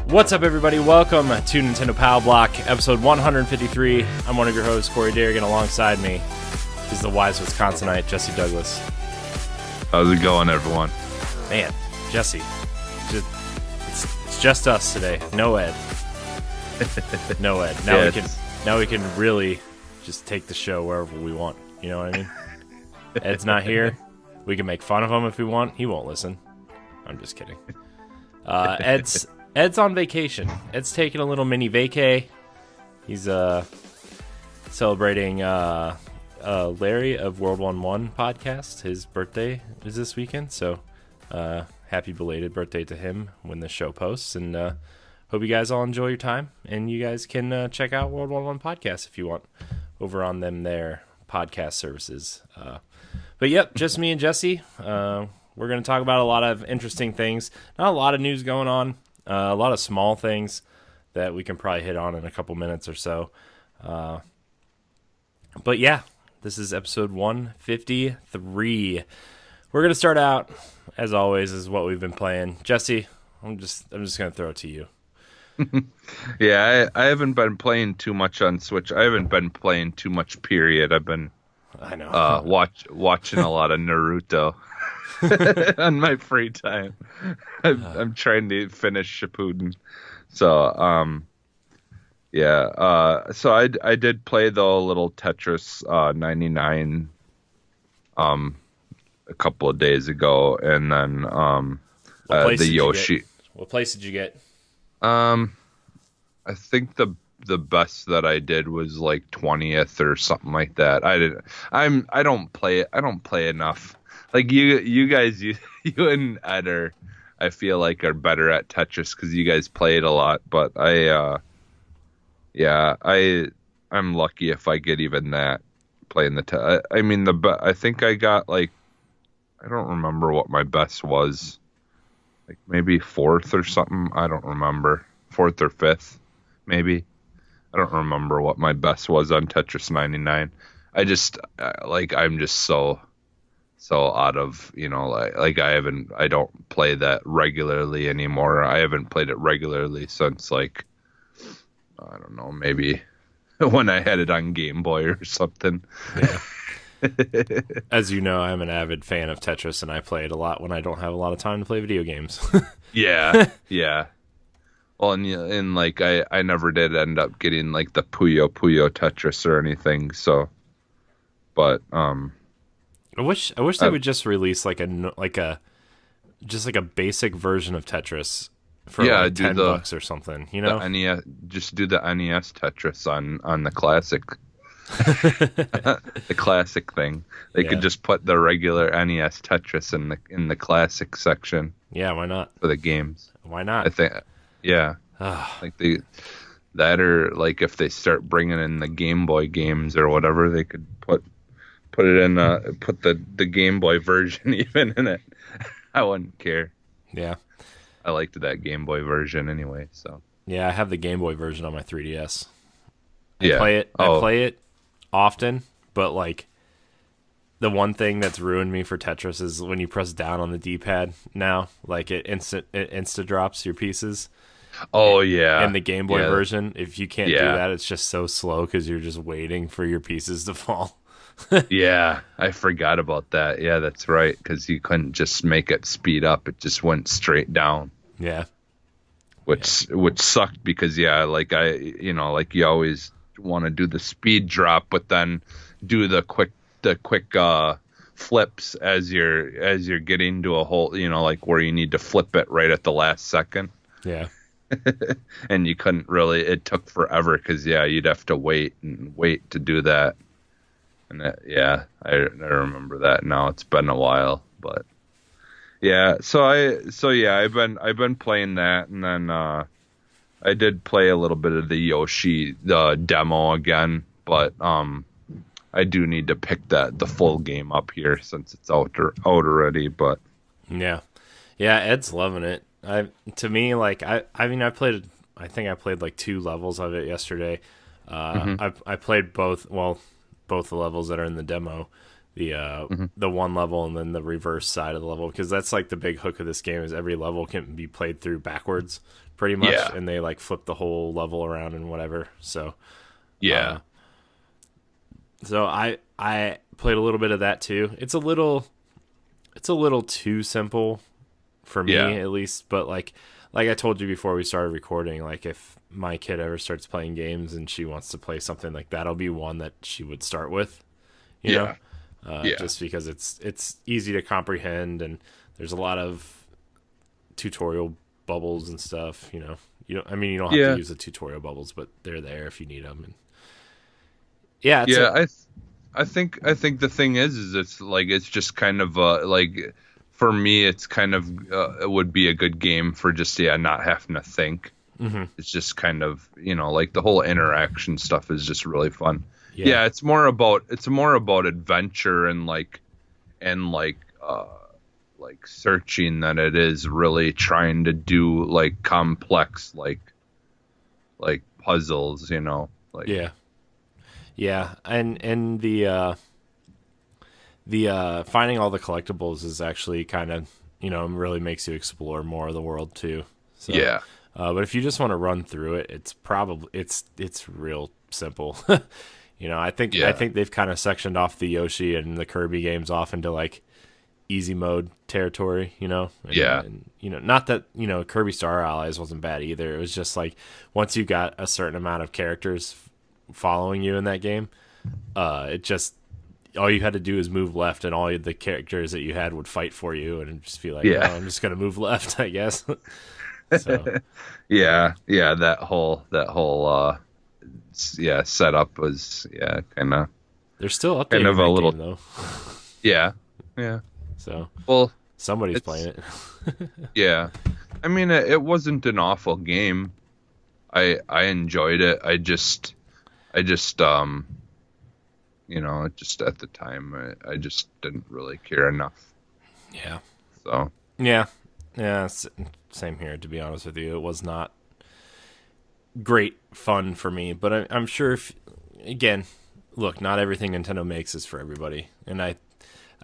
What's up, everybody? Welcome to Nintendo Power Block, episode 153. I'm one of your hosts, Corey Derrigan. Alongside me is the wise Wisconsinite, Jesse Douglas. How's it going, everyone? Man, Jesse, it's just us today. No Ed. No Ed. Now we can really just take the show wherever we want. You know what I mean? Ed's not here. We can make fun of him if we want. He won't listen. I'm just kidding. Ed's on vacation. Ed's taking a little mini vacay. He's celebrating Larry of World 1 podcast. His birthday is this weekend, so happy belated birthday to him when the show posts. And hope you guys all enjoy your time. And you guys can check out World 1 podcast if you want over on their podcast services. But yep, just me and Jesse. We're going to talk about a lot of interesting things. Not a lot of news going on. A lot of small things that we can probably hit on in a couple minutes or so. But yeah, this is episode 153. We're going to start out, as always, is what we've been playing. Jesse, I'm just going to throw it to you. Yeah, I haven't been playing too much on Switch. I haven't been playing too much, period. I've been watching a lot of Naruto on my free time. I'm trying to finish Shippuden. So, so I did play the little Tetris 99 a couple of days ago, and then the Yoshi. What place did you get? I think the best that I did was like 20th or something like that. I don't play enough. Like you guys, you and Ed I feel like are better at Tetris because you guys play it a lot. But I'm lucky if I get even that playing the. I think I got like, I don't remember what my best was. Like maybe 4th or something. I don't remember. 4th or 5th, maybe. I don't remember what my best was on Tetris 99. I just I'm just so out of, I don't play that regularly anymore. I haven't played it regularly since I don't know, maybe when I had it on Game Boy or something. Yeah. As you know, I'm an avid fan of Tetris, and I play it a lot when I don't have a lot of time to play video games. Yeah. Well, and I never did end up getting like the Puyo Tetris or anything. So, but I wish they would just release like a basic version of Tetris for like $10 or something. You know, just do the NES Tetris on the classic. The classic thing. They could just put the regular NES Tetris in the classic section. Yeah, why not? For the games. Why not? I think. Yeah. Like or like if they start bringing in the Game Boy games or whatever, they could put it in put the Game Boy version even in it. I wouldn't care. Yeah. I liked that Game Boy version anyway, so. Yeah, I have the Game Boy version on my 3DS. I play it often, but like the one thing that's ruined me for Tetris is when you press down on the D-pad now, like it insta drops your pieces. Oh yeah. In the Game Boy version, if you can't do that, it's just so slow because you're just waiting for your pieces to fall. Yeah, I forgot about that. Yeah, that's right, because you couldn't just make it speed up; it just went straight down. Yeah. Which sucked because you always want to do the speed drop, but then do the quick flips as you're getting to a hole, like where you need to flip it right at the last second. Yeah. And you couldn't really. It took forever because you'd have to wait to do that. And I remember that now. It's been a while, but yeah. So I've been playing that, and then I did play a little bit of the Yoshi demo again, but I do need to pick the full game up here since it's out already. But yeah, Ed's loving it. I played like 2 levels of it yesterday. I played both the levels that are in the demo, the one level and then the reverse side of the level, because that's like the big hook of this game is every level can be played through backwards pretty much, and they like flip the whole level around and whatever. So so I played a little bit of that too. It's a little too simple for me at least, but like I told you before we started recording, like if my kid ever starts playing games and she wants to play something, like that'll be one that she would start with, you know. Just because it's easy to comprehend and there's a lot of tutorial bubbles and stuff, you know. You don't have to use the tutorial bubbles, but they're there if you need them. And I think the thing is it's like it's just kind of like for me it's kind of it would be a good game for just not having to think. It's just kind of, you know, like the whole interaction stuff is just really fun. It's more about adventure and like searching than it is really trying to do like complex like puzzles, you know, like and the finding all the collectibles is actually kind of, you know, really makes you explore more of the world too. So, but if you just want to run through it, it's probably it's real simple. You know, I think they've kind of sectioned off the Yoshi and the Kirby games off into like easy mode territory, you know? And, you know, not that, you know, Kirby Star Allies wasn't bad either. It was just like once you got a certain amount of characters following you in that game, it just, all you had to do is move left and all the characters that you had would fight for you and just be like, oh, I'm just going to move left, I guess. So. That whole setup was kind of. They're still updating kind of a little game, though. Yeah. So well, somebody's playing it. I mean, it wasn't an awful game. I enjoyed it. I just you know, just at the time I just didn't really care enough. Yeah. So. Yeah. Same here. To be honest with you, it was not great fun for me, but I'm sure again, look, not everything Nintendo makes is for everybody, and I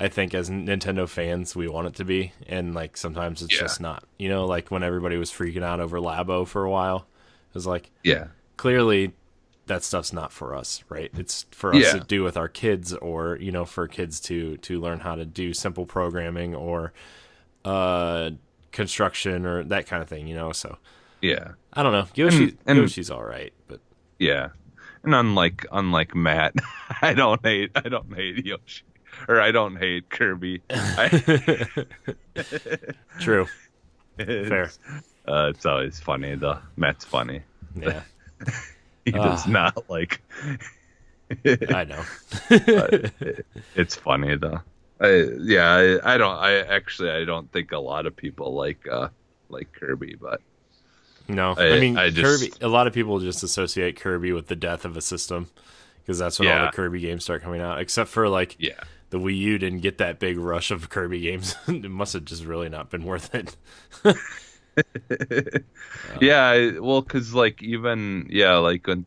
think as Nintendo fans we want it to be, and like sometimes it's just not, you know, like when everybody was freaking out over Labo for a while, it was like, clearly that stuff's not for us, right? It's for us to do with our kids, or, you know, for kids to learn how to do simple programming or construction or that kind of thing, you know. So I don't know. Yoshi's all right, but and unlike Matt, I don't hate Yoshi, or I don't hate Kirby. True. Fair. It's always funny though. Matt's funny. Yeah. He does not like. I know. It's funny though. I don't think a lot of people like Kirby, but no, I mean Kirby. A lot of people just associate Kirby with the death of a system, because that's when all the Kirby games start coming out. Except for like the Wii U didn't get that big rush of Kirby games. It must have just really not been worth it. Well, because like even like in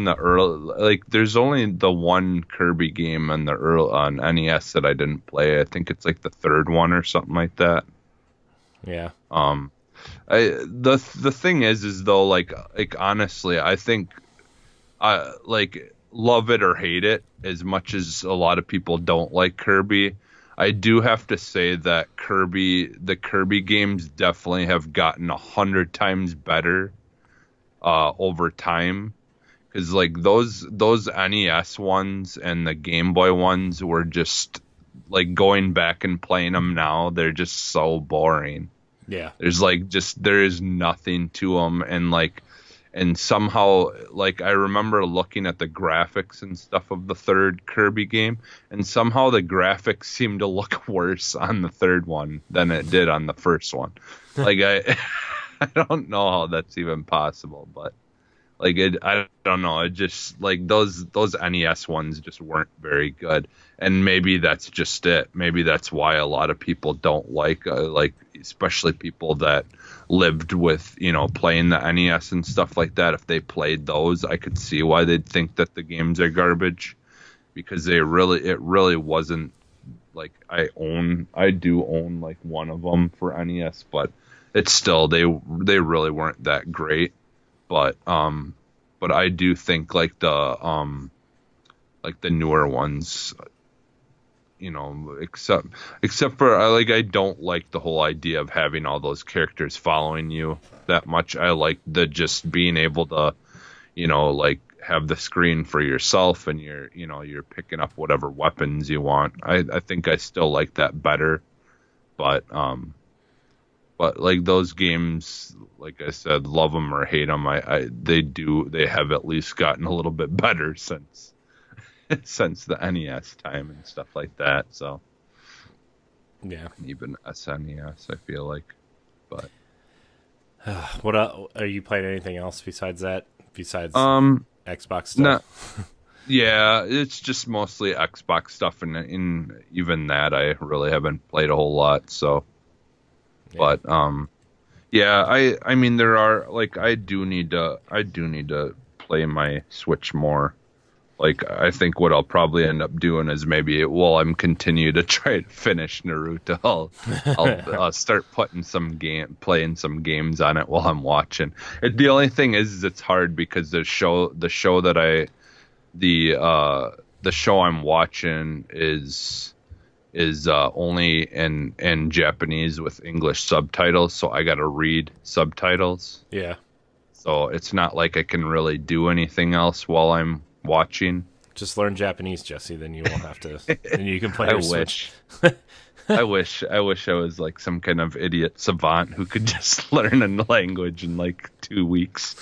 the early, like there's only the one Kirby game on on NES that I didn't play. I think it's like the third one or something like that. Yeah. The thing is though, like honestly, I think like love it or hate it, as much as a lot of people don't like Kirby, I do have to say that the Kirby games definitely have gotten 100 times better over time. Because like those NES ones and the Game Boy ones were just like, going back and playing them now, they're just so boring. Yeah. There is nothing to them, and somehow, like, I remember looking at the graphics and stuff of the third Kirby game, and somehow the graphics seem to look worse on the third one than it did on the first one. Like, I don't know how that's even possible, but like, I don't know. It just, like, those NES ones just weren't very good, and maybe that's just it. Maybe that's why a lot of people don't like, especially people that lived with, you know, playing the NES and stuff like that. If they played those, I could see why they'd think that the games are garbage, because it really wasn't like I do own like one of them for NES, but it's still they really weren't that great. But I do think like the newer ones, except for I don't like the whole idea of having all those characters following you that much. I like the just being able to, like have the screen for yourself and you're picking up whatever weapons you want. I think I still like that better, but like those games, like I said, love them or hate them, they have at least gotten a little bit better since since the NES time and stuff like that. So yeah, even SNES, I feel like. But what are you playing? Anything else besides that? Besides Xbox stuff? no, yeah, it's just mostly Xbox stuff, and in even that, I really haven't played a whole lot. So, Yeah. but yeah, I mean there are like I do need to play my Switch more. Like, I think what I'll probably end up doing is maybe while I'm continue to try to finish Naruto, I'll start playing some games on it while I'm watching. The only thing is it's hard because the show I'm watching is only in Japanese with English subtitles, so I got to read subtitles. Yeah. So it's not like I can really do anything else while I'm watching. Just learn Japanese, Jesse. Then you won't have to. Then you can play. I your wish. Switch. I wish I was like some kind of idiot savant who could just learn a language in like 2 weeks.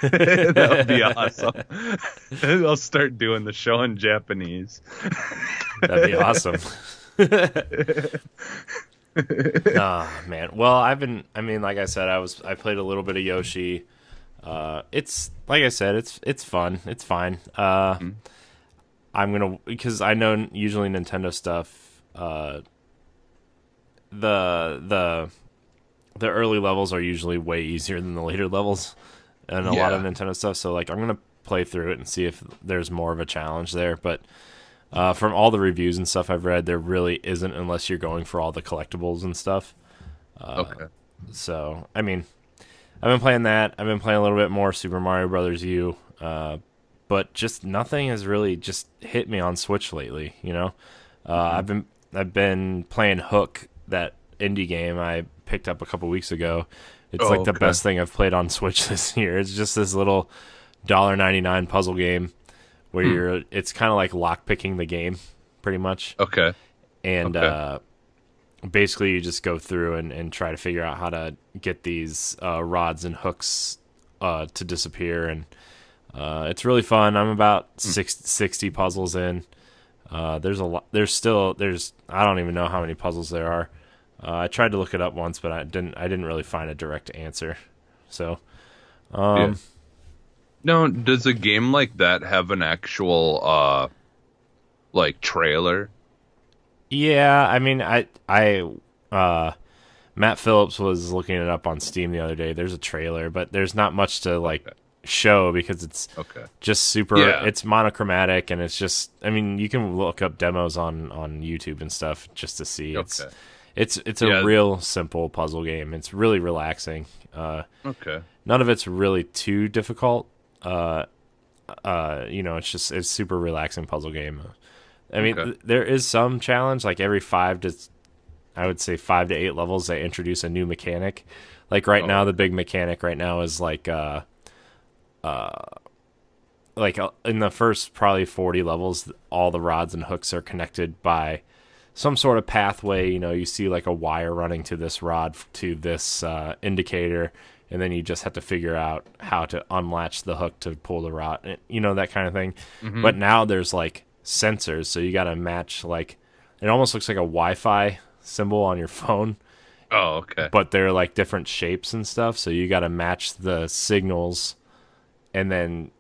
That would be awesome. I'll start doing the show in Japanese. That'd be awesome. Oh man. Well, like I said, I played a little bit of Yoshi. It's like I said, it's fun. It's fine. Because I know usually Nintendo stuff, the early levels are usually way easier than the later levels and a lot of Nintendo stuff. So like I'm gonna play through it and see if there's more of a challenge there. But from all the reviews and stuff I've read, there really isn't unless you're going for all the collectibles and stuff. Okay. So I mean, I've been playing that. I've been playing a little bit more Super Mario Brothers U, but just nothing has really just hit me on Switch lately. I've been playing Hook, that indie game I picked up a couple weeks ago. It's the best thing I've played on Switch this year. It's just this little $1.99 puzzle game where it's kind of like lockpicking the game, pretty much. Okay. And basically you just go through and try to figure out how to get these rods and hooks to disappear, and it's really fun. I'm about 60 puzzles in. There's a lot. I don't even know how many puzzles there are. I tried to look it up once, but I didn't really find a direct answer. So, No, does a game like that have an actual like trailer? Yeah, I mean, Matt Phillips was looking it up on Steam the other day. There's a trailer, but there's not much to show because it's just super. Yeah. It's monochromatic, and it's just. I mean, you can look up demos on YouTube and stuff just to see. It's a real simple puzzle game. It's really relaxing. None of it's really too difficult. It's super relaxing puzzle game. I mean, there is some challenge, like every 5 to 8 levels, they introduce a new mechanic. Like right now, the big mechanic right now is like in the first probably 40 levels, all the rods and hooks are connected by some sort of pathway. You see like a wire running to this rod to this indicator, and then you just have to figure out how to unlatch the hook to pull the rod, that kind of thing. Mm-hmm. But now there's like sensors, so you got to match, like, it almost looks like a Wi-Fi symbol on your phone. Oh, okay. But they're like different shapes and stuff, so you got to match the signals, and then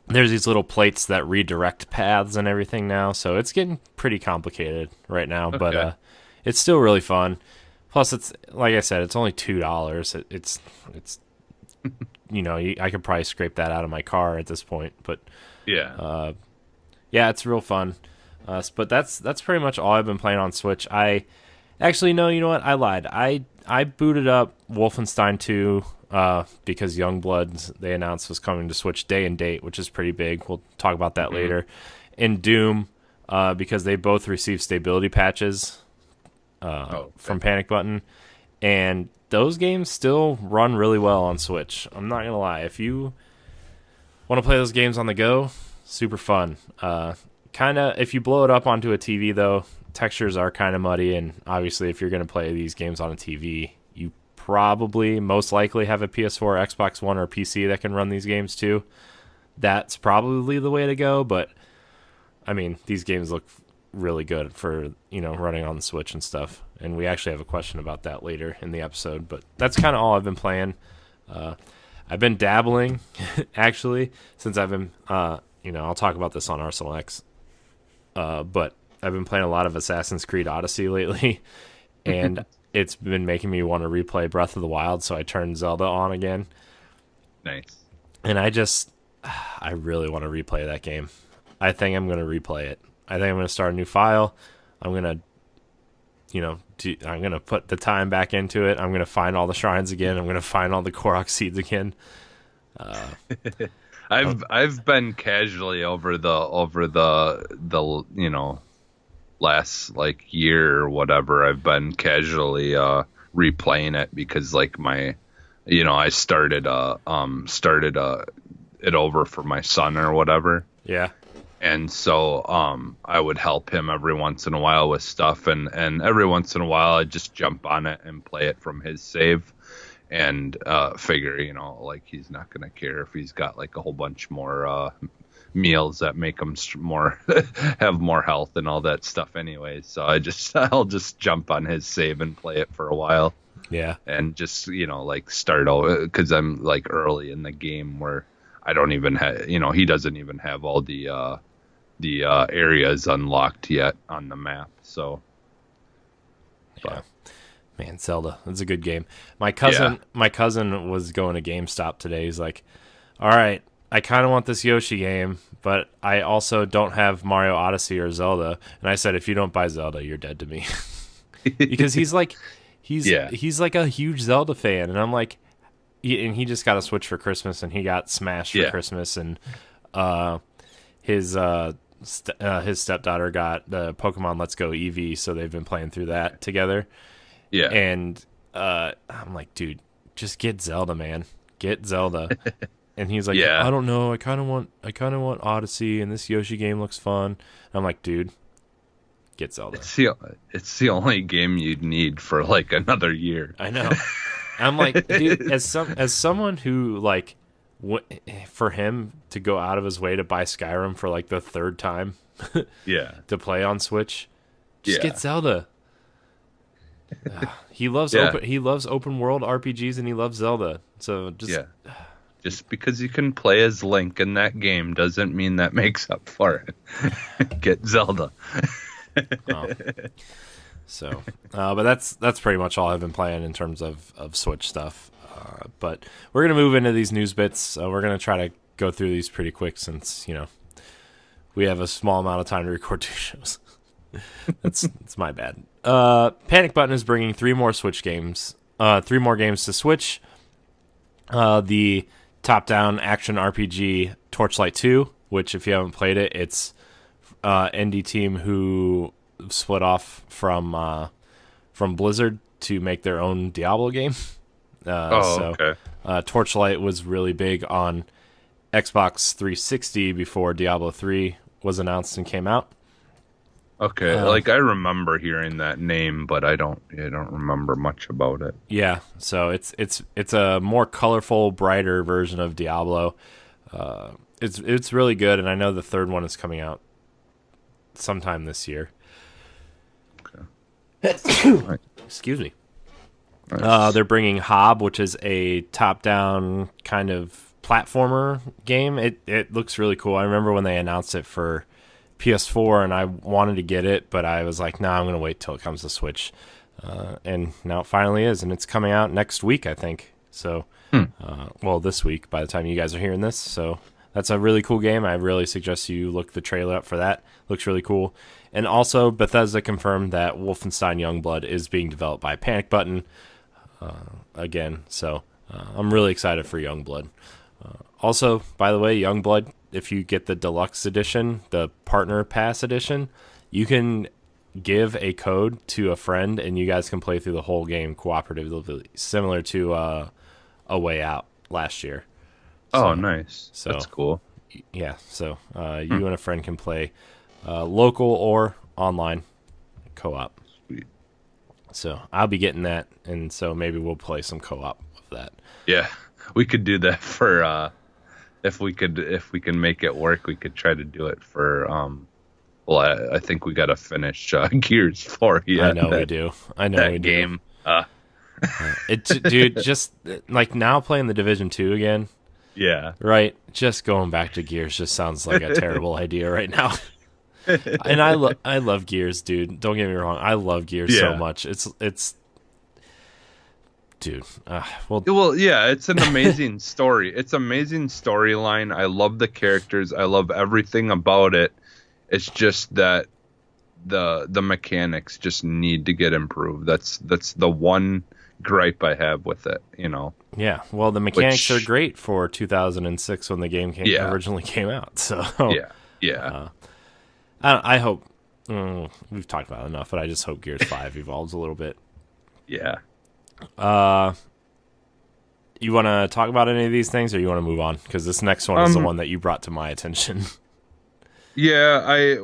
there's these little plates that redirect paths and everything now, so it's getting pretty complicated right now. But it's still really fun. Plus, it's like I said, it's only $2. It's I could probably scrape that out of my car at this point. But Yeah, it's real fun. But that's pretty much all I've been playing on Switch. I actually no, you know what? I lied. I booted up Wolfenstein 2 because Youngblood they announced was coming to Switch day and date, which is pretty big. We'll talk about that later. And Doom because they both received stability patches from Panic Button, and those games still run really well on Switch. I'm not gonna lie. If you want to play those games on the go, super fun. Kind of if you blow it up onto a TV though, textures are kind of muddy, and obviously if you're going to play these games on a TV, you probably most likely have a PS4, Xbox One, or PC that can run these games too. That's probably the way to go, but I mean, these games look really good for, running on the Switch and stuff. And we actually have a question about that later in the episode, but that's kind of all I've been playing. I've been dabbling actually since I've been I'll talk about this on Arsenal X. But I've been playing a lot of Assassin's Creed Odyssey lately, and it's been making me want to replay Breath of the Wild, so I turned Zelda on again. Nice. And I really want to replay that game. I think I'm going to replay it. I think I'm going to start a new file. I'm going to, I'm going to put the time back into it. I'm going to find all the shrines again. I'm going to find all the Korok seeds again. I've been casually over the last year or whatever. I've been casually replaying it because I started it over for my son or whatever. Yeah. And so I would help him every once in a while with stuff, and every once in a while I'd just jump on it and play it from his save. And figure, he's not going to care if he's got a whole bunch more meals that make him have more health and all that stuff anyway. So I'll just jump on his save and play it for a while. Yeah. And just, start over because I'm early in the game where I don't even have, he doesn't even have all the areas unlocked yet on the map. So. Yeah. Man, Zelda, it's a good game. My cousin was going to GameStop today. He's like, all right, I kind of want this Yoshi game, but I also don't have Mario Odyssey or Zelda. And I said, if you don't buy Zelda, you're dead to me. Because he's like a huge Zelda fan. And I'm like, and he just got a Switch for Christmas, and he got Smash for Christmas. And his stepdaughter got the Pokemon Let's Go Eevee, so they've been playing through that together. Yeah. And I'm like, dude, just get Zelda, man. Get Zelda. And he's like, I don't know. I kind of want Odyssey, and this Yoshi game looks fun. And I'm like, dude, get Zelda. It's the only game you'd need for another year. I know. I'm like, dude, as someone who for him to go out of his way to buy Skyrim for the third time, to play on Switch, just get Zelda. He loves open world RPGs, and he loves Zelda. So just because you can play as Link in that game doesn't mean that makes up for it. Get Zelda. So, but that's pretty much all I've been playing in terms of Switch stuff. But we're gonna move into these news bits. We're gonna try to go through these pretty quick since we have a small amount of time to record 2 shows. It's my bad. Panic Button is bringing 3 more Switch games. 3 more games to Switch. The top-down action RPG Torchlight 2, which if you haven't played it, it's indie team who split off from Blizzard to make their own Diablo game. Okay. Torchlight was really big on Xbox 360 before Diablo 3 was announced and came out. Okay, I remember hearing that name, but I don't remember much about it. Yeah, so it's a more colorful, brighter version of Diablo. It's really good, and I know the third one is coming out sometime this year. Okay. Excuse me. Nice. They're bringing Hob, which is a top-down kind of platformer game. It looks really cool. I remember when they announced it for PS4, and I wanted to get it, but I was like, nah, I'm going to wait till it comes to Switch. And now it finally is, and it's coming out next week, I think. So, this week by the time you guys are hearing this. So that's a really cool game. I really suggest you look the trailer up for that. Looks really cool. And also, Bethesda confirmed that Wolfenstein Youngblood is being developed by Panic Button again. So I'm really excited for Youngblood. Also, by the way, Youngblood, if you get the deluxe edition, the partner pass edition, you can give a code to a friend and you guys can play through the whole game cooperatively, similar to A Way Out last year. Oh, nice. So that's cool. Yeah, so you and a friend can play local or online co-op. Sweet. So I'll be getting that, and so maybe we'll play some co-op of that. Yeah, we could do that for if we can make it work. We could try to do it for well, I think we got to finish Gears 4 yet. I know we do. I know that we game. Dude, just like now playing the Division 2 again. Yeah. Right. Just going back to Gears just sounds like a terrible idea right now. And I love Gears, dude. Don't get me wrong. I love Gears so much. It's dude. Well, yeah, it's an amazing story. It's amazing storyline. I love the characters. I love everything about it. It's just that the mechanics just need to get improved. That's the one gripe I have with it, you know. Yeah, well, the mechanics are great for 2006 when the game originally came out. So yeah. I hope we've talked about it enough, but I just hope Gears 5 evolves a little bit. Yeah. You want to talk about any of these things, or you want to move on? Because this next one is the one that you brought to my attention. Yeah,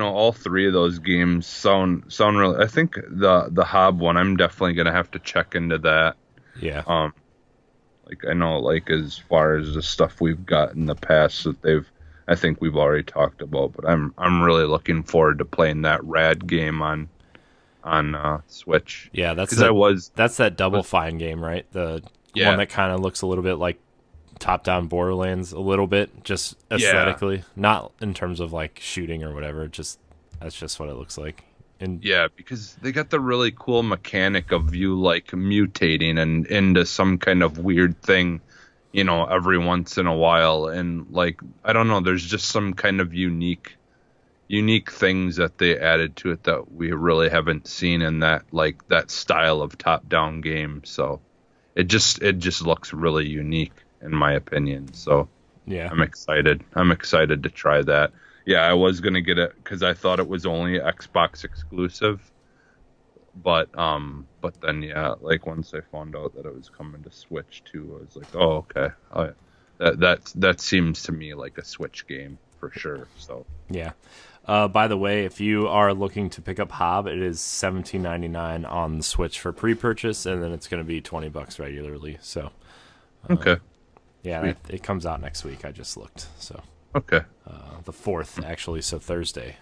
all three of those games sound really. I think the Hob one, I'm definitely gonna have to check into that. Yeah. Like I know, like as far as the stuff we've got in the past that I think we've already talked about, but I'm really looking forward to playing that rad game on Switch. Yeah, that's that Double Fine game, right? The one that kind of looks a little bit like top-down Borderlands, a little bit, just aesthetically, not in terms of like shooting or whatever. Just that's just what it looks like. And yeah, because they got the really cool mechanic of you like mutating and into some kind of weird thing, you know, every once in a while, and like I don't know, there's just some kind of unique things that they added to it that we really haven't seen in that style of top-down game. So it just looks really unique in my opinion. So yeah, I'm excited to try that. Yeah, I was gonna get it because I thought it was only Xbox exclusive, but then like once I found out that it was coming to Switch too, I was like, oh okay, oh yeah, that seems to me like a Switch game for sure. So yeah. By the way, if you are looking to pick up Hob, it is $17.99 on the Switch for pre-purchase, and then it's going to be $20 regularly. So okay. Yeah, it comes out next week. I just looked. So okay. The 4th, actually, so Thursday.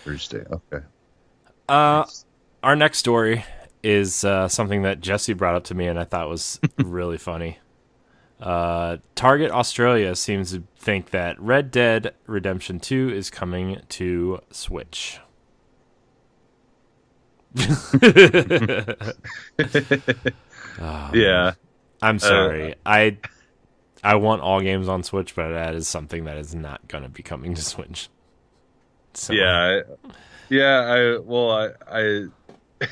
Okay. Nice. Our next story is something that Jesse brought up to me, and I thought was really funny. Target Australia seems to think that Red Dead Redemption 2 is coming to Switch. Yeah. I'm sorry. I want all games on Switch, but that is something that is not going to be coming to Switch. So. Yeah.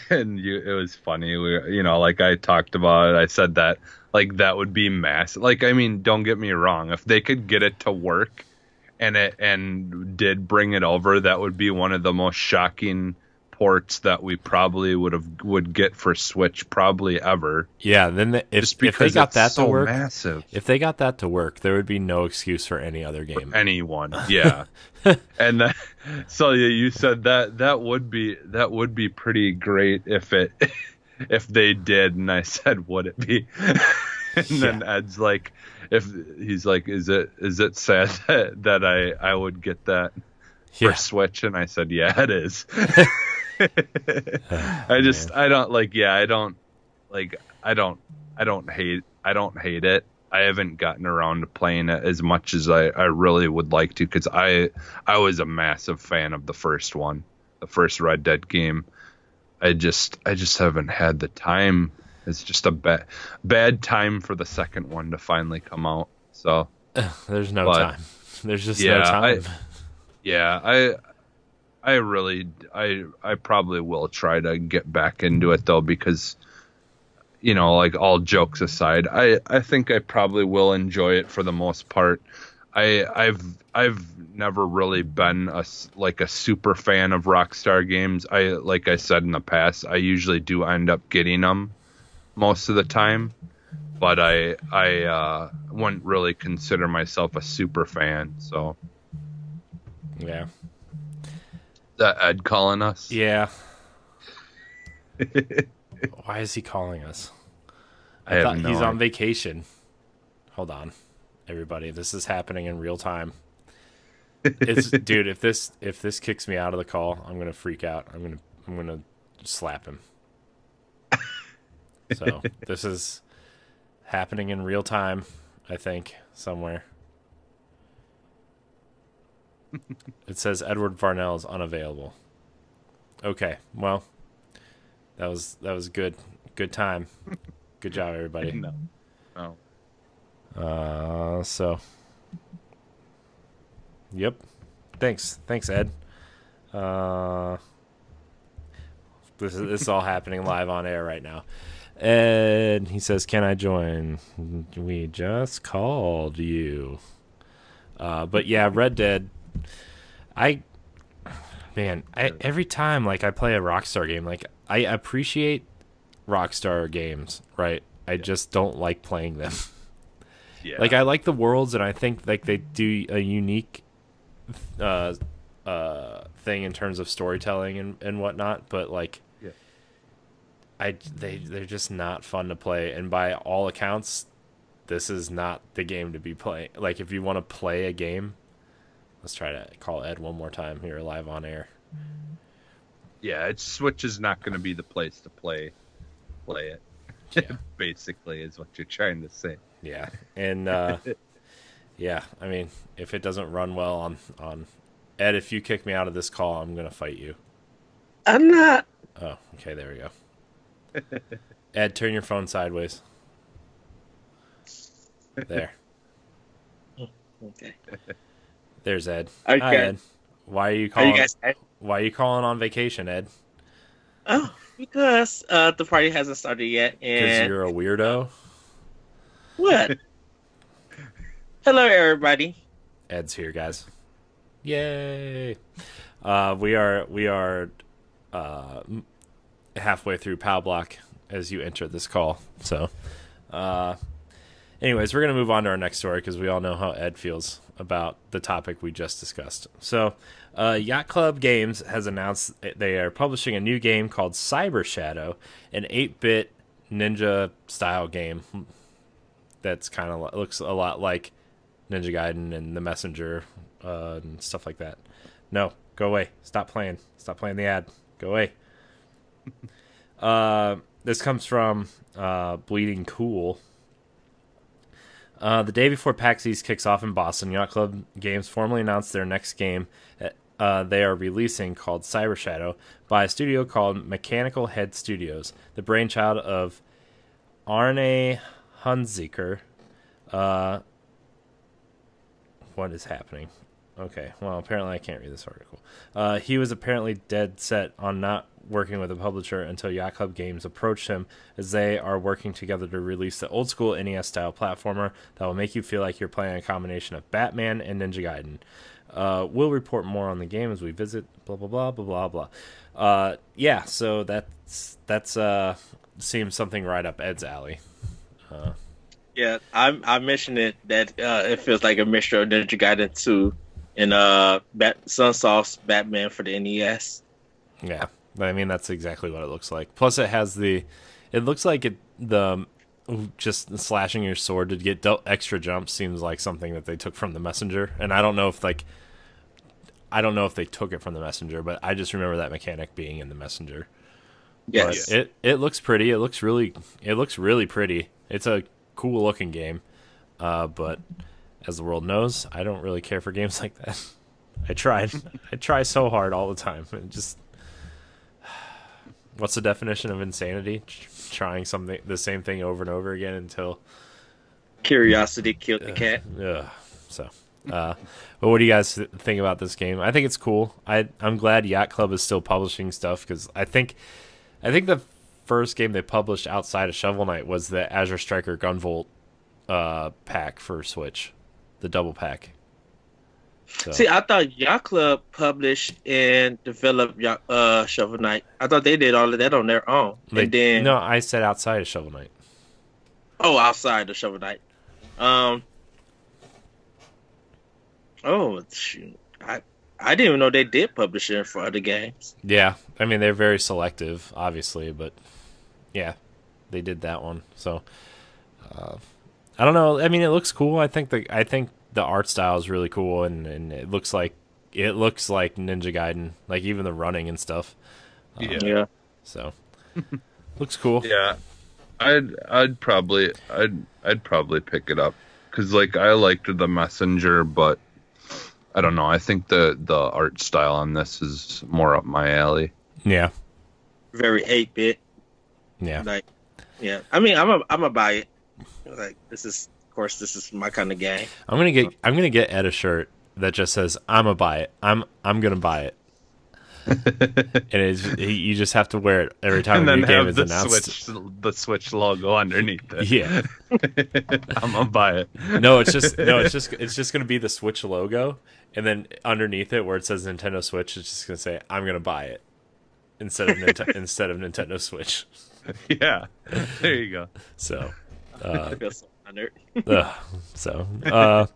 And it was funny. Like I talked about it. I said that like that would be massive. Like, I mean, don't get me wrong. If they could get it to work and did bring it over, that would be one of the most shocking ports that we probably would get for Switch probably ever. Yeah, then if they got that to work, massive. If they got that to work, there would be no excuse for any other game. For anyone, yeah. And so you said that would be pretty great if they did, and I said, would it be? And then Ed's like, is it sad that I would get that for Switch? And I said, yeah, it is. I don't hate it. I haven't gotten around to playing it as much as I really would like to, because I was a massive fan of the first one, the first Red Dead game. I just haven't had the time It's just a bad time for the second one to finally come out. So There's no but time. There's just no yeah, time. I really I probably will try to get back into it though, because like, all jokes aside, I think I probably will enjoy it for the most part. I've never really been like a super fan of Rockstar games. Like I said in the past, I usually do end up getting them most of the time, but I wouldn't really consider myself a super fan. So Yeah. is that Ed calling us? Yeah. Why is he calling us? I I have thought no he's on idea. vacation. Hold on, everybody. This is happening in real time. Dude, if this kicks me out of the call, I'm gonna freak out. I'm gonna slap him. So this is happening in real time, I think, somewhere. It says Edward Varnell is unavailable. Okay, well, that was good. Good time. Good job, everybody. No. Oh. So, yep. Thanks, Ed. Uh, this is all happening live on air right now. And he says, "Can I join?" We just called you. But yeah, Red Dead. Every time like I play a Rockstar game, like I appreciate Rockstar games, right? I just don't like playing them. Yeah. Like I like the worlds, and I think like they do a unique thing in terms of storytelling and whatnot. But like, Yeah. they're just not fun to play. And by all accounts, this is not the game to be playing. Like if you want to play a game, let's try to call Ed one more time here live on air. Yeah, Switch is not going to be the place to play it. Yeah. Basically, is what you're trying to say. Yeah, and yeah, I mean, if it doesn't run well on Ed, if you kick me out of this call, I'm gonna fight you. I'm not. Oh, okay, there we go. Ed, turn your phone sideways. There. Okay. There's Ed. Okay. Hi, Ed. Why are you Are calling? you guys? Why are you calling on vacation, Ed? Oh, because the party hasn't started yet, Because and you're a weirdo. what? Hello, everybody. Ed's here, guys. Yay! We are halfway through Pow Block as you enter this call. So, anyways, we're gonna move on to our next story because we all know how Ed feels about the topic we just discussed. So, Yacht Club Games has announced they are publishing a new game called Cyber Shadow, an 8-bit ninja style game that's kind of looks a lot like Ninja Gaiden and The Messenger and stuff like that. No, go away. Stop playing the ad. Go away. This comes from Bleeding Cool. The day before PAX East kicks off in Boston, Yacht Club Games formally announced their next game they are releasing called Cyber Shadow by a studio called Mechanical Head Studios, the brainchild of Arne Hunziker. What is happening? Okay, well, apparently I can't read this article. He was apparently dead set on not working with a publisher until Yacht Club Games approached him, as they are working together to release the old-school NES-style platformer that will make you feel like you're playing a combination of Batman and Ninja Gaiden. We'll report more on the game as we visit, blah, blah, blah, blah, blah, blah. Yeah, so that's seems something right up Ed's alley. Yeah, I mentioned it that it feels like a mixture of Ninja Gaiden 2 and Sunsoft's Batman for the NES. Yeah, I mean that's exactly what it looks like. Plus, it has it looks like just slashing your sword to get extra jumps seems like something that they took from the Messenger, and I don't know if they took it from the Messenger, but I just remember that mechanic being in the Messenger. Yes, but it looks pretty. It looks really pretty. It's a cool looking game, but as the world knows, I don't really care for games like that. I try so hard all the time. What's the definition of insanity? Trying the same thing over and over again until Curiosity killed the cat. So, but what do you guys think about this game? I think it's cool. I'm glad Yacht Club is still publishing stuff because I think the first game they published outside of Shovel Knight was the Azure Striker Gunvolt pack for Switch, the double pack. So. See, I thought Yacht Club published and developed Shovel Knight. I thought they did all of that on their own. No, I said outside of Shovel Knight. Oh, outside of Shovel Knight. Oh, shoot. I didn't even know they did publishing for other games. Yeah, I mean they're very selective, obviously, but yeah, they did that one. So I don't know. I mean, it looks cool. I think the art style is really cool, and it looks like Ninja Gaiden, like even the running and stuff. Yeah. So looks cool. Yeah, I'd probably pick it up because like I liked The Messenger, but I don't know. I think the art style on this is more up my alley. Yeah. Very 8-bit. Yeah. Like, yeah. I mean, I'm a buy it. Like this is my kind of game. I'm gonna get Ed a shirt that just says "I'ma buy it." I'm gonna buy it. And you just have to wear it every time a new game is announced. The Switch logo underneath it. Yeah. I'm gonna buy it. It's just gonna be the Switch logo, and then underneath it where it says Nintendo Switch, it's just gonna say "I'm gonna buy it" instead of Nintendo Switch. Yeah, there you go. So. I feel so honored. We're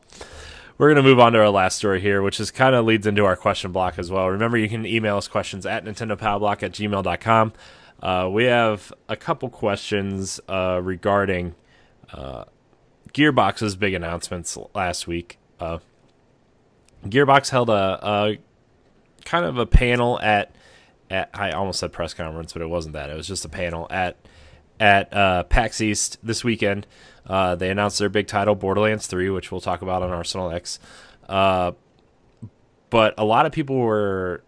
going to move on to our last story here, which is kind of leads into our question block as well. Remember, you can email us questions at nintendopowblock@gmail.com. We have a couple questions regarding Gearbox's big announcements last week. Gearbox held a kind of a panel at I almost said press conference, but it wasn't that. It was just a panel at PAX East this weekend. They announced their big title, Borderlands 3, which we'll talk about on Arsenal X. But a lot of people were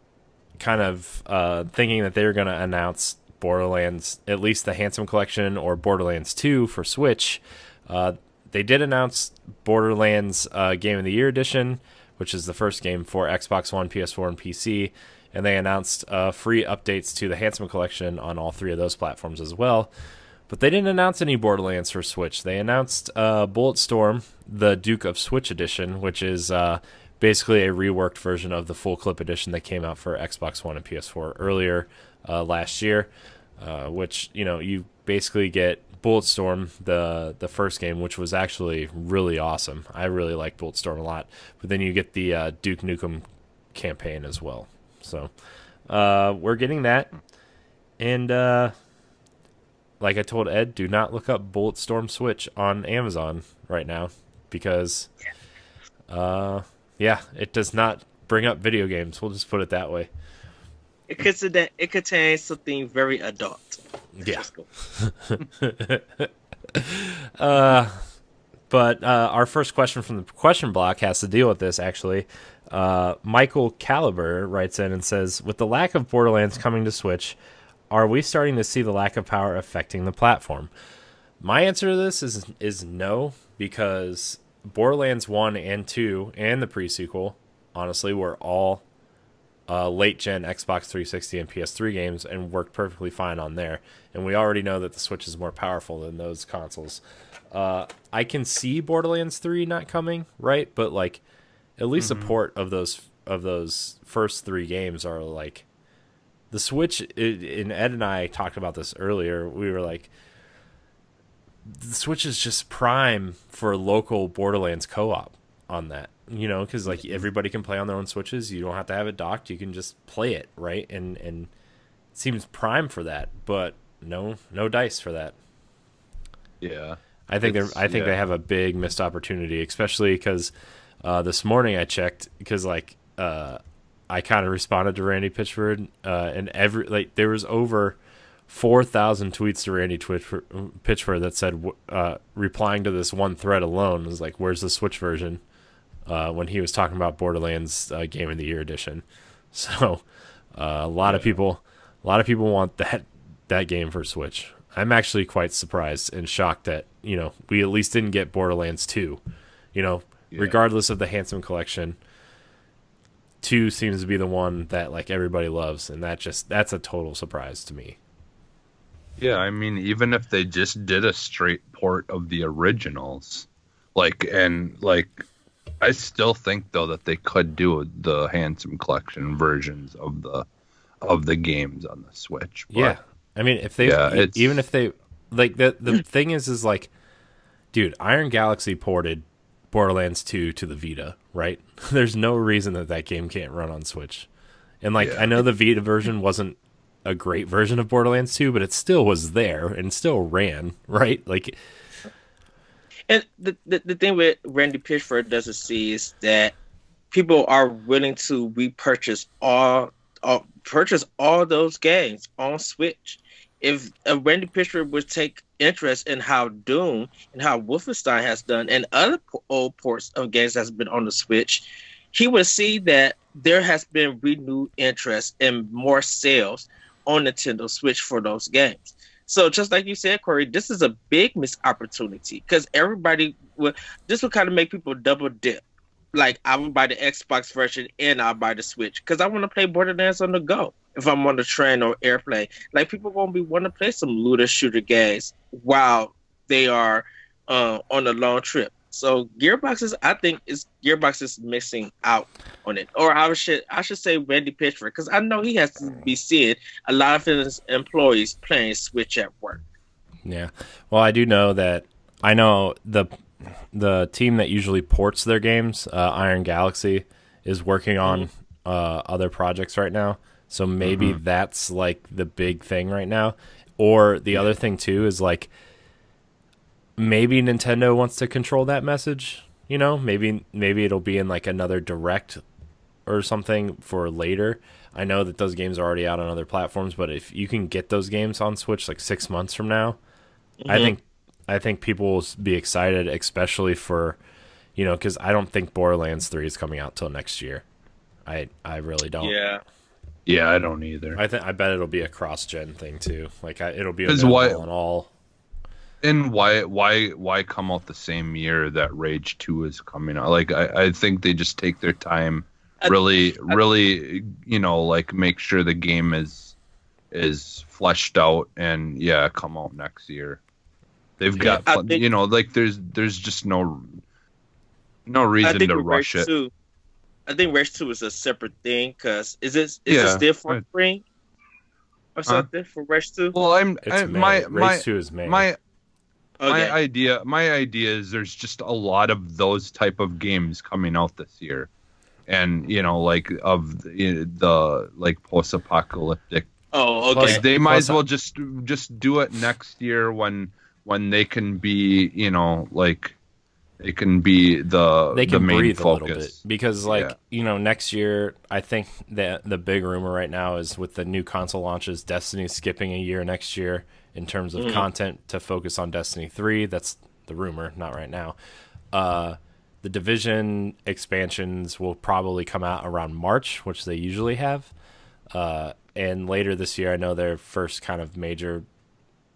kind of thinking that they were going to announce Borderlands, at least the Handsome Collection, or Borderlands 2 for Switch. They did announce Borderlands Game of the Year Edition, which is the first game for Xbox One, PS4, and PC. And they announced free updates to the Handsome Collection on all three of those platforms as well. But they didn't announce any Borderlands for Switch. They announced Bulletstorm, the Duke of Switch edition, which is basically a reworked version of the full clip edition that came out for Xbox One and PS4 earlier last year, which, you basically get Bulletstorm, the first game, which was actually really awesome. I really like Bulletstorm a lot. But then you get the Duke Nukem campaign as well. So we're getting that. And like I told Ed, do not look up Bulletstorm Switch on Amazon right now because, it does not bring up video games. We'll just put it that way. It contains something very adult. Yeah. But our first question from the question block has to deal with this, actually. Michael Caliber writes in and says, with the lack of Borderlands coming to Switch, are we starting to see the lack of power affecting the platform? My answer to this is no, because Borderlands 1 and 2 and the pre-sequel, honestly, were all late-gen Xbox 360 and PS3 games and worked perfectly fine on there. And we already know that the Switch is more powerful than those consoles. I can see Borderlands 3 not coming, right? But, like, at least a port of those first three games are, like, the Switch, and Ed and I talked about this earlier. We were like, the Switch is just prime for local Borderlands co-op on that, because like everybody can play on their own Switches. You don't have to have it docked. You can just play it, right? And it seems prime for that, but no dice for that. Yeah, I think they have a big missed opportunity, especially because this morning I checked because I kind of responded to Randy Pitchford, and there was over 4,000 tweets to Randy Pitchford that said, replying to this one thread alone was like, "Where's the Switch version?" When he was talking about Borderlands Game of the Year edition. So a lot of people want that game for Switch. I'm actually quite surprised and shocked that, we at least didn't get Borderlands 2. Regardless of the Handsome Collection, 2 seems to be the one that like everybody loves, and that's a total surprise to me. Yeah, I mean, even if they just did a straight port of the originals, I still think though that they could do the Handsome Collection versions of the games on the Switch. But, yeah, I mean, if they even if they like the thing is like, dude, Iron Galaxy ported Borderlands 2 to the Vita, right? There's no reason that game can't run on Switch. And I know the Vita version wasn't a great version of Borderlands 2, but it still was there and still ran, right? And the thing with Randy Pitchford doesn't see is that people are willing to repurchase all those games on Switch. If Randy Pitchford would take interest in how Doom and how Wolfenstein has done and other old ports of games that's been on the Switch, he would see that there has been renewed interest and more sales on Nintendo Switch for those games. So just like you said, Corey, this is a big missed opportunity because this would kind of make people double dip. Like, I would buy the Xbox version and I'll buy the Switch because I want to play Borderlands on the go if I'm on the train or airplane. Like, people won't want to play some looter shooter games while they are on a long trip. So I think Gearbox is missing out on it. Or I should say Randy Pitchford, because I know he has to be seeing a lot of his employees playing Switch at work. Yeah. Well, I do know that the team that usually ports their games, Iron Galaxy, is working on other projects right now. So maybe that's like the big thing right now. Or the other thing too is like maybe Nintendo wants to control that message. Maybe it'll be in like another direct or something for later. I know that those games are already out on other platforms, but if you can get those games on Switch like 6 months from now, I think people will be excited, especially for, because I don't think Borderlands 3 is coming out till next year. I really don't. Yeah, I don't either. I bet it'll be a cross-gen thing too. Like it'll be available on all. And why come out the same year that Rage 2 is coming out? Like I think they just take their time, really, make sure the game is fleshed out and come out next year. They've got, there's just no reason to rush it. I think Rage 2 is a separate thing because is it still for spring or something for Rage 2? Well, Rage 2 is May. My idea is there's just a lot of those type of games coming out this year, and the post-apocalyptic. Oh, okay. They might as well just do it next year when they can be, they can be the main breathe focus. a little bit because next year I think that the big rumor right now is with the new console launches, Destiny skipping a year next year in terms of content to focus on Destiny 3. That's the rumor, not right now. The Division expansions will probably come out around March, which they usually have. And later this year, I know their first kind of major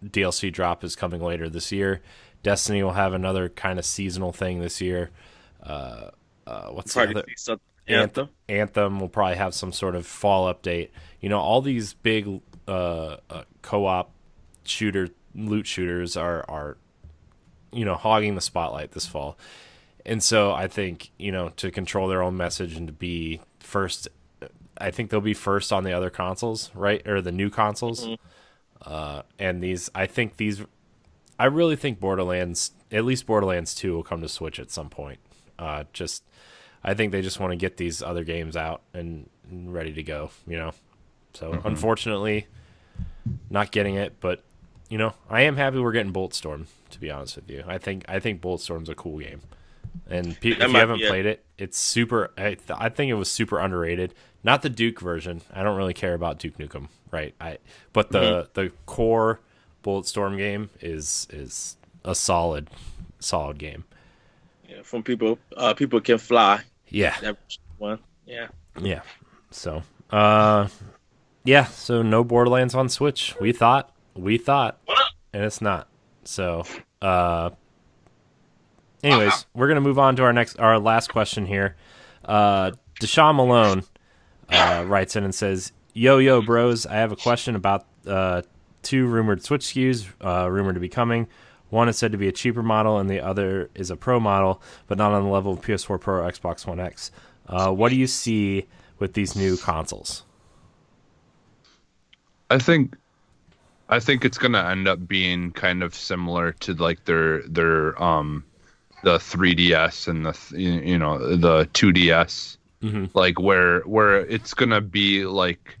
DLC drop is coming later this year. Destiny will have another kind of seasonal thing this year. What's the other? Anthem will probably have some sort of fall update. All these big co-op loot shooters are hogging the spotlight this fall. And so I think, to control their own message and to be first, I think they'll be first on the other consoles, right? Or the new consoles. And I really think at least Borderlands 2 will come to Switch at some point. I think they just want to get these other games out and ready to go, So unfortunately, not getting it, but I am happy we're getting Bulletstorm, to be honest with you. I think Bulletstorm's a cool game. And if you haven't played it, it's super. I think it was super underrated. Not the Duke version. I don't really care about Duke Nukem, right? But the core Bulletstorm game is a solid game. Yeah, from people can fly. Yeah. That one. Yeah. Yeah. So, so no Borderlands on Switch. We thought we thought, and it's not. So, anyways, we're gonna move on to our last question here. Deshaun Malone writes in and says, Yo, bros, I have a question about 2 rumored Switch SKUs rumored to be coming. One is said to be a cheaper model, and the other is a Pro model, but not on the level of PS4 Pro or Xbox One X. What do you see with these new consoles? I think it's gonna end up being kind of similar to like their the 3DS and the 2DS, like where it's gonna be like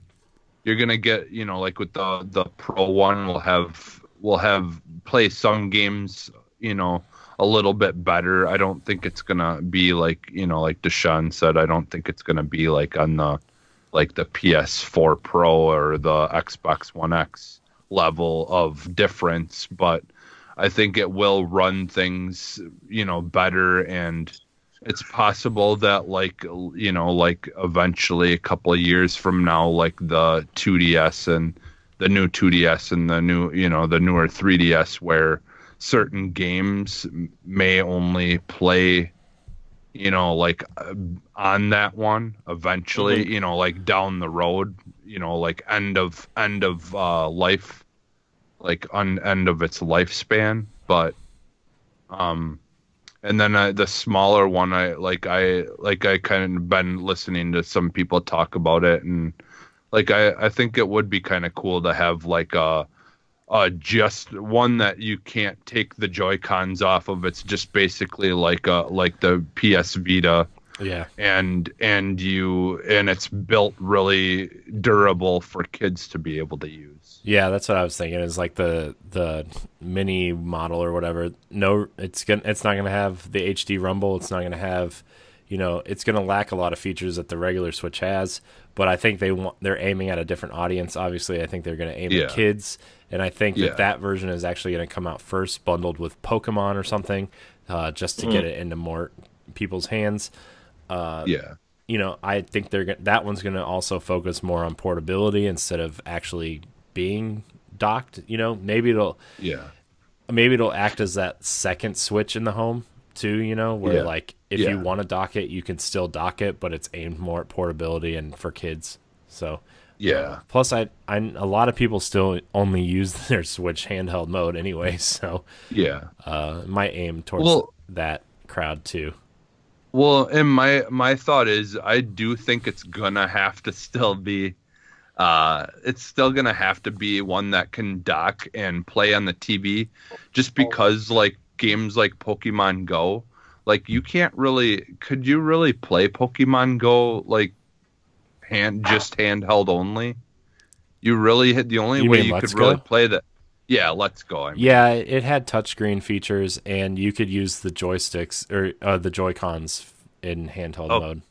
you're gonna get like with the Pro one we'll have play some games a little bit better. I don't think it's gonna be like like Deshaun said. I don't think it's gonna be like on the PS4 Pro or the Xbox One X level of difference, but I think it will run things better, and it's possible that like eventually a couple of years from now, like the 2DS and the new 2DS and the new the newer 3DS, where certain games may only play like on that one eventually, like down the road, like end of life, like end of its lifespan. But and then the smaller one, I kind of been listening to some people talk about it, and like I think it would be kind of cool to have like a just one that you can't take the Joy-Cons off of. It's just basically like the PS Vita. Yeah. And it's built really durable for kids to be able to use. Yeah, that's what I was thinking. Is like the mini model or whatever. No, it's not gonna have the HD rumble. It's not gonna have, it's gonna lack a lot of features that the regular Switch has. But I think they're aiming at a different audience. Obviously, I think they're gonna aim at kids, and I think that version is actually gonna come out first, bundled with Pokemon or something, just to get it into more people's hands. I think that one's gonna also focus more on portability instead of actually being docked. Maybe it'll act as that second Switch in the home too, where like if you want to dock it, you can still dock it, but it's aimed more at portability and for kids. So plus a lot of people still only use their Switch handheld mode anyway, so might aim towards that crowd too. Well, and my thought is, I do think it's gonna have to still be it's still gonna have to be one that can dock and play on the TV, just because like games like Pokemon Go, like could you really play Pokemon Go like handheld only? You really the only way you could really play that. Yeah, Let's Go. Yeah, it had touchscreen features, and you could use the joysticks or the Joy-Cons in handheld mode.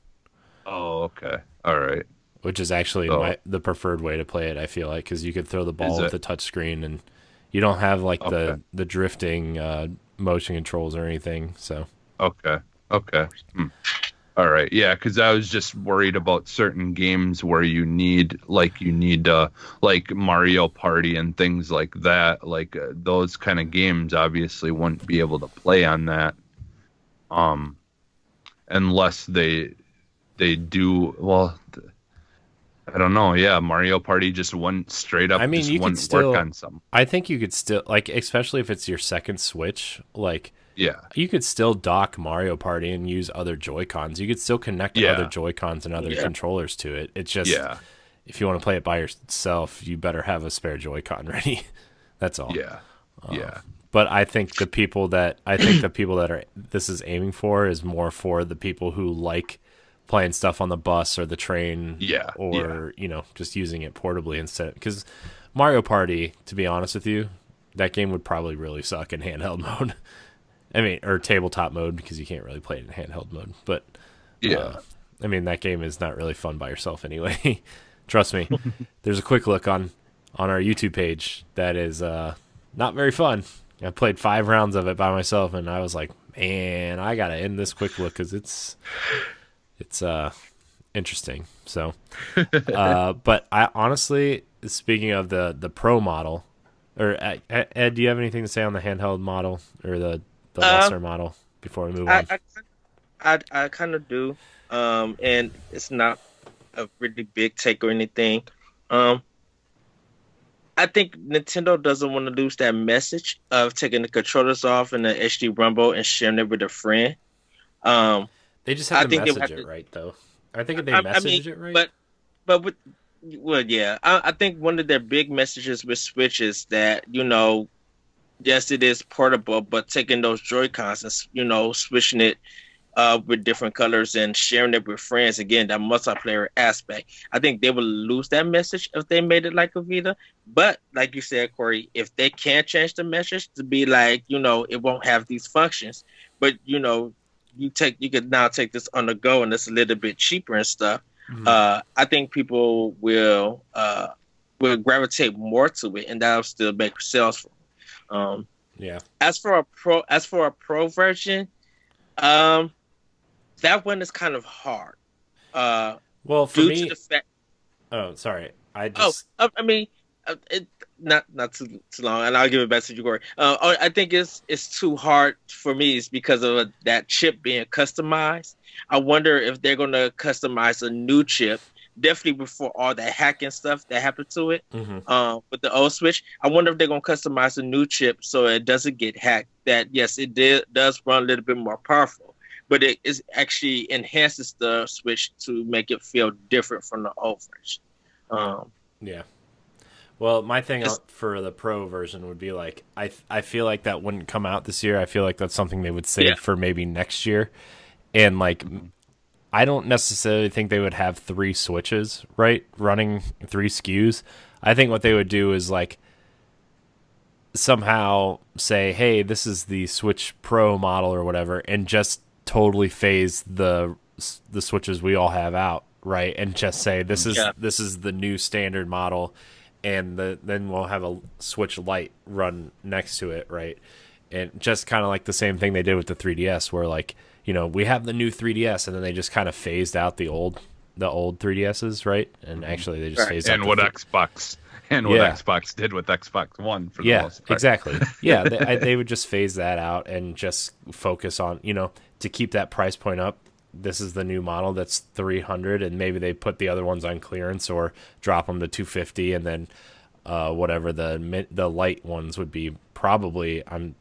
Oh, okay. All right. Which is actually the preferred way to play it, I feel like, because you could throw the ball with the touchscreen, and you don't have like the drifting motion controls or anything. So okay. All right, yeah, because I was just worried about certain games where you need like Mario Party and things like that. Like those kind of games obviously wouldn't be able to play on that, unless they do well. I don't know. Yeah, Mario Party just wouldn't straight up. You could still work on some. I think you could still, like, especially if it's your second Switch, like. Yeah, you could still dock Mario Party and use other Joy-Cons. You could still connect other Joy-Cons and other controllers to it. It's just if you want to play it by yourself, you better have a spare Joy-Con ready. That's all. Yeah. But I think the people that this is aiming for is more for the people who like playing stuff on the bus or the train, or just using it portably instead. Because Mario Party, to be honest with you, that game would probably really suck in handheld mode. I mean, or tabletop mode, because you can't really play it in handheld mode. But that game is not really fun by yourself anyway. Trust me. There's a quick look on our YouTube page that is not very fun. I played 5 rounds of it by myself, and I was like, man, I gotta end this quick look because it's interesting. So, but I honestly, speaking of the Pro model, Or Ed, do you have anything to say on the handheld model or the Um, lesser model before we move I on? I kind of do. And it's not a really big take or anything. Um, I think Nintendo doesn't want to lose that message of taking the controllers off in the HD Rumble and sharing it with a friend. Um, They just have I to think they would message have it to. right, though. I think if they I mean, messaged it right. but with well, yeah, I think one of their big messages with Switch is that yes, it is portable, but taking those Joy Cons and switching it with different colors and sharing it with friends. Again, that multiplayer aspect. I think they will lose that message if they made it like a Vita. But like you said, Corey, if they can change the message to be like, it won't have these functions, but you could now take this on the go and it's a little bit cheaper and stuff. Mhm. I think people will gravitate more to it, and that'll still make sales for them. Yeah. As for a pro version, um, that one is kind of hard. Well, for Due to me, the fact. oh, sorry. I Oh, just I mean, it not too long, and I'll give it back to you, Corey. I think it's too hard for me. It's because of that chip being customized. I wonder if they're gonna customize a new chip. Definitely before all that hacking stuff that happened to it, mhm. with the old Switch. I wonder if they're gonna customize a new chip so it doesn't get hacked. That yes, does run a little bit more powerful, but it is actually enhances the Switch to make it feel different from the old version. Yeah. Well, my thing It's, for the pro version would be like I feel like that wouldn't come out this year. I feel like that's something they would save yeah, for maybe next year. And like I don't necessarily think they would have 3 switches, right? Running 3 SKUs. I think what they would do is like somehow say, "Hey, this is the Switch Pro model or whatever," and just totally phase the switches we all have out, right? And just say yeah, this is the new standard model, and then we'll have a Switch Lite run next to it, right? And just kind of like the same thing they did with the 3DS, where like we have the new 3DS, and then they just kind of phased out the old 3DSs, right? And actually, they just right. phased out And what Xbox did with Xbox One for the yeah, most part. exactly. Yeah, they would just phase that out and just focus on, to keep that price point up. This is the new model that's 300, and maybe they put the other ones on clearance or drop them to 250, and then whatever the light ones would be probably on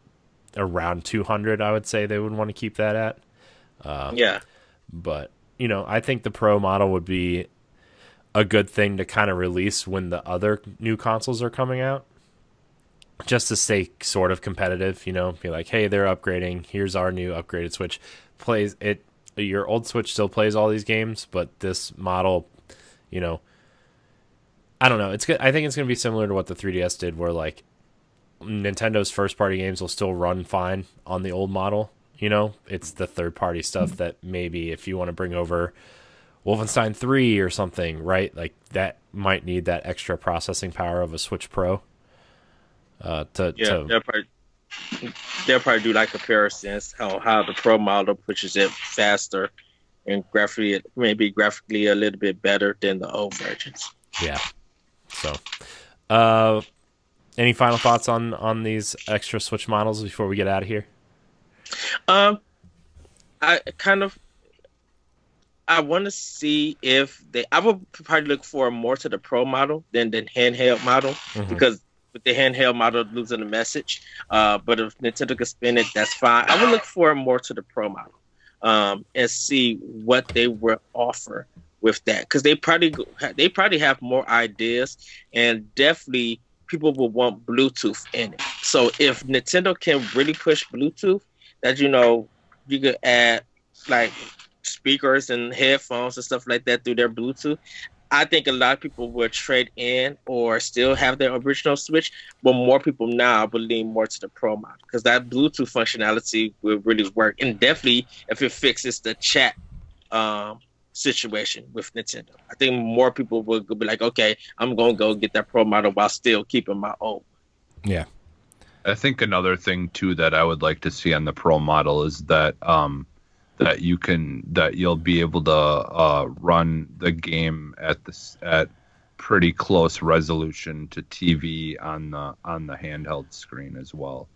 around 200. I would say they would want to keep that at. Yeah. But I think the Pro model would be a good thing to kind of release when the other new consoles are coming out, just to stay sort of competitive, be like, hey, they're upgrading, here's our new upgraded Switch. Plays it, your old Switch still plays all these games, but this model, I don't know, it's good. I think it's going to be similar to what the 3DS did, where like Nintendo's first party games will still run fine on the old model. It's the third party stuff that maybe if you want to bring over Wolfenstein 3 or something, right? Like that might need that extra processing power of a Switch Pro. Yeah, they'll probably do like comparisons how the Pro model pushes it faster and graphically a little bit better than the old versions. Yeah. So, any final thoughts on these extra Switch models before we get out of here? I kind of I want to see if I would probably look for more to the Pro model than the handheld model, because with the handheld model losing the message. But if Nintendo can spin it, that's fine. I would look for more to the Pro model, and see what they will offer with that, because they probably have more ideas, and definitely people will want Bluetooth in it. So if Nintendo can really push Bluetooth, that you could add like speakers and headphones and stuff like that through their Bluetooth, I think a lot of people will trade in or still have their original Switch, but more people now will lean more to the Pro model, because that Bluetooth functionality will really work, and definitely if it fixes the chat situation with Nintendo, I think more people will be like, okay, I'm gonna go get that Pro model while still keeping my old. Yeah, I think another thing too that I would like to see on the Pro model is that you'll be able to run the game at pretty close resolution to TV on the handheld screen as well.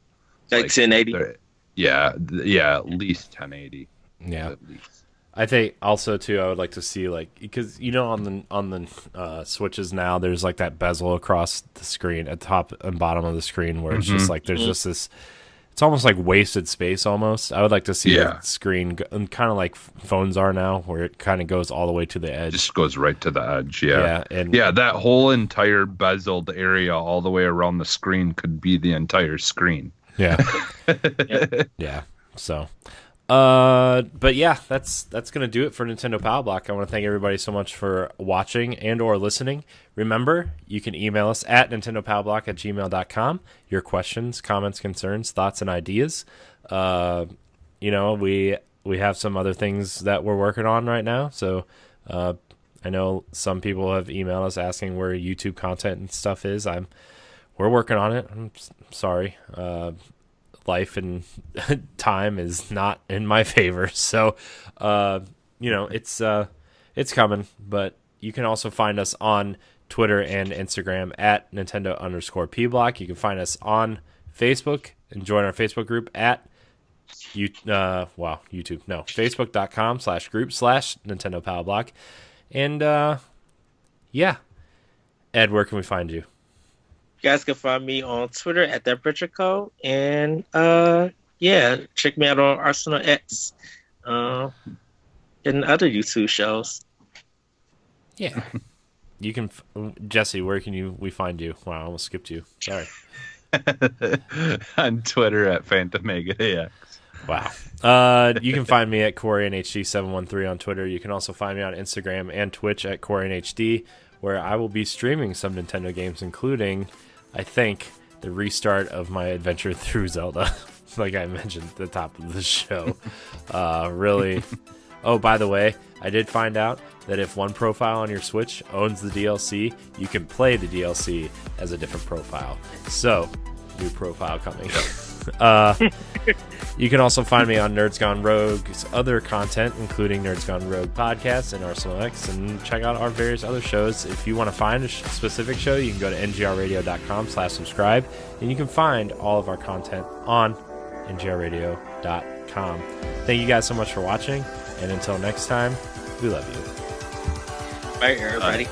Like 1080. Yeah, at least 1080. Yeah. At least. I think also too, I would like to see because on the Switches now, there's like that bezel across the screen at the top and bottom of the screen where it's just like there's just this. It's almost like wasted space. Almost, I would like to see the screen kind of like phones are now, where it kind of goes all the way to the edge. Just goes right to the edge. Yeah, and that whole entire bezeled area all the way around the screen could be the entire screen. Yeah, yeah. So. But yeah, that's gonna do it for Nintendo Power Block. I want to thank everybody so much for watching and or listening. Remember, you can email us at nintendopowerblock@gmail.com. Your questions, comments, concerns, thoughts, and ideas. We have some other things that we're working on right now. So I know some people have emailed us asking where YouTube content and stuff is. We're working on it. I'm sorry. Life and time is not in my favor, so it's coming. But you can also find us on Twitter and Instagram at Nintendo_PBlock. You can find us on Facebook and join our Facebook group at Facebook.com/group/Nintendo Power Block. And Ed, where can we find you? You guys can find me on Twitter at that Pritchard Code, and check me out on Arsenal X and other YouTube shows. Yeah, you can. Jesse, where can we find you? Wow, I almost skipped you. Sorry. On Twitter at PhantomMegaAX. Wow. You can find me at CoreyNHD713 on Twitter. You can also find me on Instagram and Twitch at CoreyNHD, where I will be streaming some Nintendo games, including, I think, the restart of my adventure through Zelda, like I mentioned at the top of the show. Really. Oh, by the way, I did find out that if one profile on your Switch owns the DLC, you can play the DLC as a different profile. So, new profile coming. You can also find me on Nerds Gone Rogue's other content, including Nerds Gone Rogue podcast and Arsenal X, and check out our various other shows. If you want to find a specific show, you can go to ngrradio.com/subscribe, and you can find all of our content on ngrradio.com. Thank you guys so much for watching, and until next time, we love you. Bye, everybody.